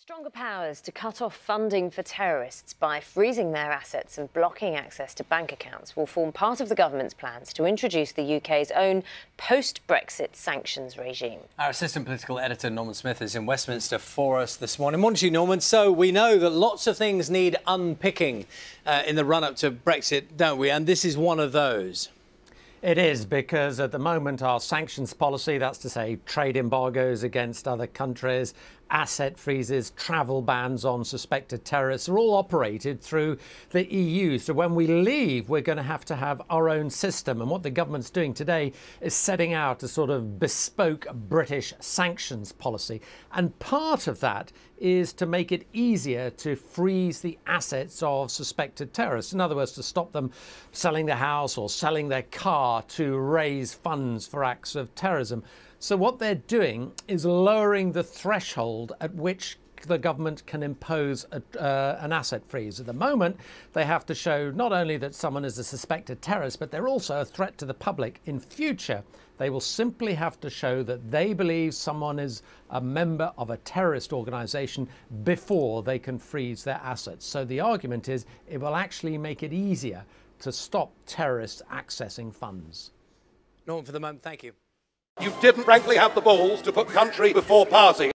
Stronger powers to cut off funding for terrorists by freezing their assets and blocking access to bank accounts will form part of the government's plans to introduce the UK's own post-Brexit sanctions regime. Our assistant political editor Norman Smith is in Westminster for us this morning. Morning to you, Norman. So we know that lots of things need unpicking in the run-up to Brexit, don't we? And this is one of those. It is, because at the moment our sanctions policy, that's to say trade embargoes against other countries, asset freezes, travel bans on suspected terrorists, are all operated through the EU. So when we leave, we're going to have our own system. And what the government's doing today is setting out a sort of bespoke British sanctions policy. And part of that is to make it easier to freeze the assets of suspected terrorists. In other words, to stop them selling their house or selling their car to raise funds for acts of terrorism. So what they're doing is lowering the threshold at which the government can impose an asset freeze. At the moment, they have to show not only that someone is a suspected terrorist, but they're also a threat to the public. In future, they will simply have to show that they believe someone is a member of a terrorist organisation before they can freeze their assets. So the argument is it will actually make it easier to stop terrorists accessing funds. Norman, for the moment, thank you. You didn't frankly have the balls to put country before party.